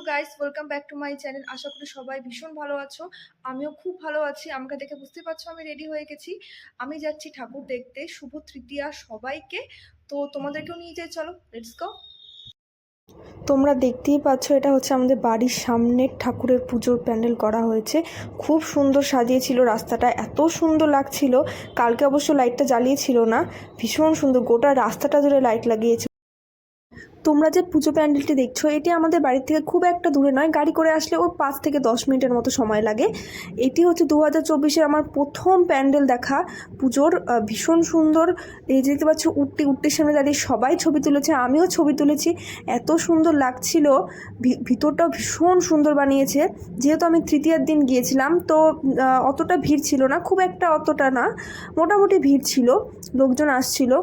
Guys, welcome back to my channel. আশা করি সবাই ভীষণ ভালো আছো। আমিও খুব ভালো আছি। আমাকে দেখে বুঝতে পারছো আমি রেডি হয়ে গেছি। আমি যাচ্ছি ঠাকুর দেখতে। শুভ তৃতীয়া সবাইকে। তো তোমাদেরকেও নিয়ে যাই, চলো লেটস গো। তোমরা দেখতেই পাচ্ছ, এটা হচ্ছে আমাদের বাড়ির সামনের ঠাকুরের পুজোর প্যান্ডেল করা হয়েছে। খুব সুন্দর সাজিয়েছিল রাস্তাটা, এত সুন্দর লাগছিল। কালকে অবশ্য লাইটটা জ্বালিয়েছিল না, ভীষণ সুন্দর গোটা রাস্তাটা জুড়ে লাইট লাগিয়েছে। তোমরা যে পুজো প্যান্ডেলটি দেখছো, এটি আমাদের বাড়ি থেকে খুব একটা দূরে নয়, গাড়ি করে আসলে ওই 5 থেকে 10 মিনিটের মতো সময় লাগে। এটি হচ্ছে 2024-এর আমার প্রথম প্যান্ডেল দেখা পুজোর। ভীষণ সুন্দর। এই যে দেখতে পাচ্ছ, উটটির সামনে দাঁড়িয়ে সবাই ছবি তুলেছে, আমিও ছবি তুলেছি। এত সুন্দর লাগছিল। ভিতরটাও ভীষণ সুন্দর বানিয়েছে। যেহেতু আমি তৃতীয়ার দিন গিয়েছিলাম, তো অতটা ভিড় ছিল না, খুব একটা অতটা না, মোটামুটি ভিড় ছিল, লোকজন আসছিল।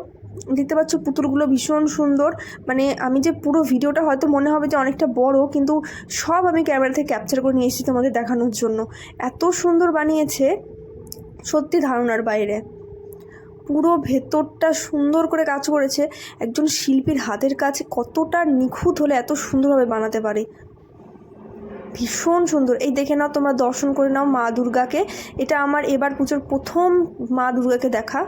দেখতে পাচ্ছ পুতুলগুলো ভীষণ সুন্দর। মানে আমি যে পুরো ভিডিওটা হয়তো মনে হবে যে অনেকটা বড়, কিন্তু সব আমি ক্যামেরা থেকে ক্যাপচার করে নিয়ে এসেছি তোমাদের দেখানোর জন্য। এত সুন্দর বানিয়েছে, সত্যি ধারণার বাইরে। পুরো ভেতরটা সুন্দর করে কাজ করেছে। একজন শিল্পীর হাতের কাছে কতটা নিখুঁত হলে এত সুন্দরভাবে বানাতে পারে। ভীষণ সুন্দর। এই দেখে নাও, তোমরা দর্শন করে নাও মা দুর্গাকে। এটা আমার এবার পুজোর প্রথম মা দুর্গাকে দেখা।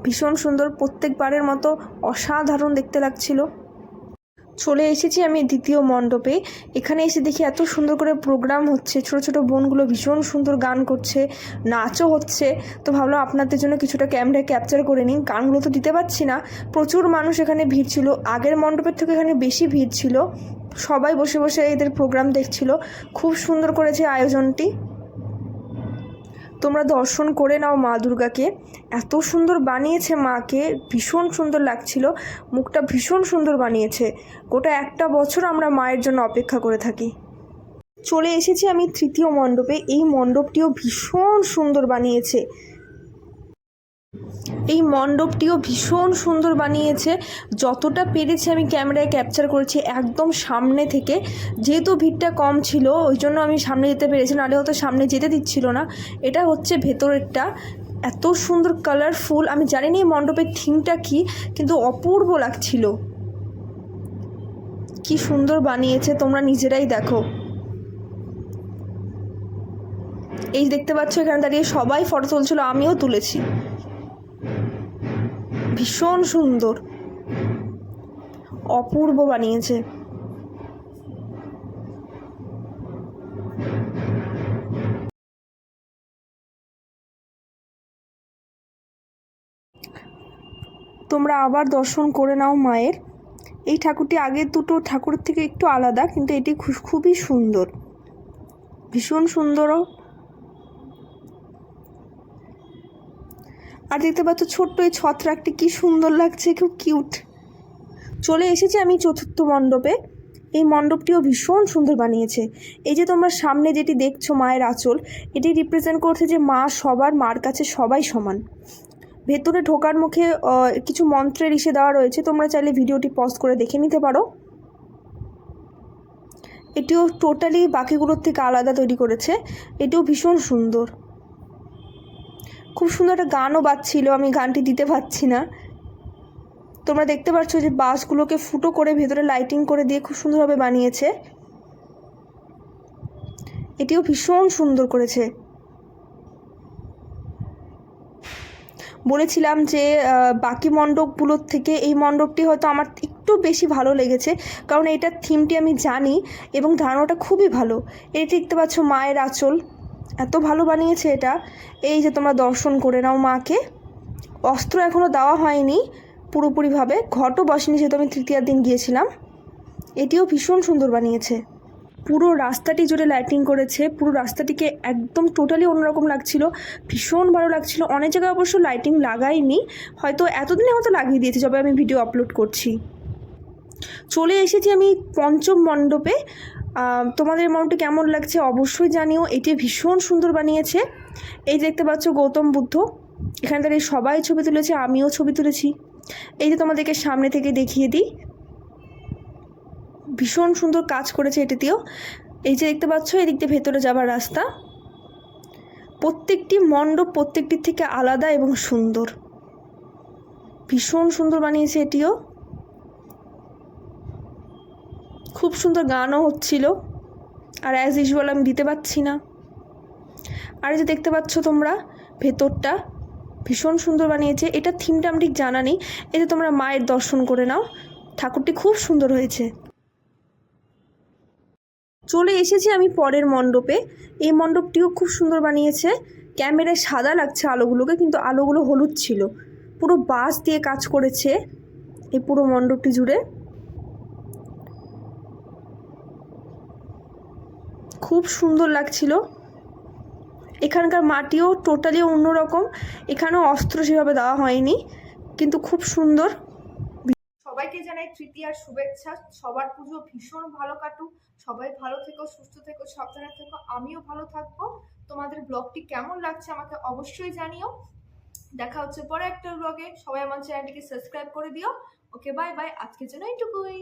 ভীষণ সুন্দর, প্রত্যেকবারের মতো অসাধারণ দেখতে লাগছিল। চলে এসেছি আমি দ্বিতীয় মণ্ডপে। এখানে এসে দেখি এত সুন্দর করে প্রোগ্রাম হচ্ছে, ছোট ছোট বোনগুলো ভীষণ সুন্দর গান করছে, নাচও হচ্ছে। তো ভাবলাম আপনাদের জন্য কিছুটা ক্যামেরায় ক্যাপচার করে নিই। গানগুলো তো দিতে পারছি না, প্রচুর মানুষ এখানে ভিড় ছিল। আগের মণ্ডপের থেকে এখানে বেশি ভিড় ছিল, সবাই বসে বসে এদের প্রোগ্রাম দেখছিল। খুব সুন্দর করেছে আয়োজনটি। তোমরা দর্শন করে নাও মা দুর্গাকে। এত সুন্দর বানিয়েছে মাকে, ভীষণ সুন্দর লাগছিল। মুখটা ভীষণ সুন্দর বানিয়েছে। গোটা একটা বছর আমরা মায়ের জন্য অপেক্ষা করে থাকি। চলে এসেছি আমি তৃতীয় মণ্ডপে। এই মণ্ডপটিও ভীষণ সুন্দর বানিয়েছে। এই মণ্ডপটিও ভীষণ সুন্দর বানিয়েছে। যতটা পেরেছি আমি ক্যামেরায় ক্যাপচার করেছি একদম সামনে থেকে। যেহেতু ভিড়টা কম ছিল, ওই জন্য আমি সামনে যেতে পেরেছি, নাহলে হয়তো সামনে যেতে দিচ্ছিল না। এটা হচ্ছে ভেতরেরটা। এত সুন্দর কালারফুল। আমি জানি না এই মণ্ডপের থিমটা কী, কিন্তু অপূর্ব লাগছিল। কি সুন্দর বানিয়েছে, তোমরা নিজেরাই দেখো। এই দেখতে পাচ্ছ, এখানে দাঁড়িয়ে সবাই ফটো তুলছিল, আমিও তুলেছি। ভীষণ সুন্দর, অপূর্ব বানিয়েছে। তোমরা আবার দর্শন করে নাও মায়ের। এই ঠাকুরটি আগের দুটো ঠাকুরের থেকে একটু আলাদা, কিন্তু এটি খুবই সুন্দর, ভীষণ সুন্দরও। আর দেখতে পাচ্ছ ছোট্ট এই ছত্রাকটি কি সুন্দর লাগছে, খুব কিউট। চলে এসেছি আমি চতুর্থ মণ্ডপে। এই মণ্ডপটিও ভীষণ সুন্দর বানিয়েছে। এই যে তোমরা সামনে যেটি দেখছো মায়ের আঁচল, এটি রিপ্রেজেন্ট করছে যে মা সবার, মার কাছে সবাই সমান। ভেতরে ঢোকার মুখে কিছু মন্ত্রের ইসে দেওয়া রয়েছে, তোমরা চাইলে ভিডিওটি পজ করে দেখে নিতে পারো। এটিও টোটালি বাকিগুলোর থেকে আলাদা তৈরি করেছে। এটিও ভীষণ সুন্দর। খুব সুন্দর একটা গানও বাজছিল, আমি গানটি দিতে পারছি না। তোমরা দেখতে পাচ্ছ যে বাসগুলোকে ফুটো করে ভেতরে লাইটিং করে দিয়ে খুব সুন্দরভাবে বানিয়েছে। এটিও ভীষণ সুন্দর করেছে। বলেছিলাম যে বাকি মণ্ডপগুলোর থেকে এই মণ্ডপটি হয়তো আমার একটু বেশি ভালো লেগেছে, কারণ এটার থিমটি আমি জানি এবং ধারণাটা খুবই ভালো। এটি দেখতে পাচ্ছ মায়ের আঁচল, এত ভালো বানিয়েছে এটা। এই যে তোমরা দর্শন করে নাও মাকে। অস্ত্র এখনও দেওয়া হয়নি পুরোপুরিভাবে, ঘটও বসেনি, যেহেতু আমি তৃতীয়ার দিন গিয়েছিলাম। এটিও ভীষণ সুন্দর বানিয়েছে। পুরো রাস্তাটি জুড়ে লাইটিং করেছে, পুরো রাস্তাটিকে একদম টোটালি অন্যরকম লাগছিল, ভীষণ ভালো লাগছিল। অনেক জায়গায় অবশ্য লাইটিং লাগাইনি, হয়তো এতদিনে হয়তো লাগিয়ে দিয়েছে যবে আমি ভিডিও আপলোড করছি। চলে এসেছি আমি পঞ্চম মণ্ডপে। তোমাদের মণ্ডপটি কেমন লাগছে অবশ্যই জানিও। এটি ভীষণ সুন্দর বানিয়েছে। এই দেখতে পাচ্ছ গৌতম বুদ্ধ, এখানে দাঁড়িয়ে সবাই ছবি তুলেছে, আমিও ছবি তুলেছি। এই যে তোমাদেরকে সামনে থেকে দেখিয়ে দিই, ভীষণ সুন্দর কাজ করেছে এটিতেও। এই যে দেখতে পাচ্ছ, এদিক দিয়ে ভেতরে যাবার রাস্তা। প্রত্যেকটি মণ্ডপ প্রত্যেকটির থেকে আলাদা এবং সুন্দর, ভীষণ সুন্দর বানিয়েছে এটিও। খুব সুন্দর গানও হচ্ছিল। আর অ্যাজ ইউজুয়াল আমি দিতে পারছি না। আর এই যে দেখতে পাচ্ছ তোমরা ভেতরটা ভীষণ সুন্দর বানিয়েছে। এটা থিমটা আমি ঠিক জানা নেই। এই যে তোমরা মায়ের দর্শন করে নাও, ঠাকুরটি খুব সুন্দর হয়েছে। চলে এসেছি আমি পরের মণ্ডপে। এই মণ্ডপটিও খুব সুন্দর বানিয়েছে। ক্যামেরায় সাদা লাগছে আলোগুলোকে, কিন্তু আলোগুলো হলুদ ছিল। পুরো বাঁশ দিয়ে কাজ করেছে এই পুরো মণ্ডপটি জুড়ে, খুব সুন্দর লাগছিল। এখানকার মাটিও টোটালি অন্যরকম, এখানেও অস্ত্র সেভাবে দেওয়া হয়নি, কিন্তু খুব সুন্দর। সবাইকে জানাই তৃতীয়ার শুভেচ্ছা। সবার পুজো ভীষণ ভালো কাটুক, সবাই ভালো থেকো, সুস্থ থেকো, সাবধানে থেকো, আমিও ভালো থাকবো। তোমাদের ব্লগটি কেমন লাগছে আমাকে অবশ্যই জানিও। দেখা হচ্ছে পরে একটা ব্লগে। সবাই আমার চ্যানেলটিকে সাবস্ক্রাইব করে দিও। ওকে, বাই বাই, আজকের জন্য এইটুকুই।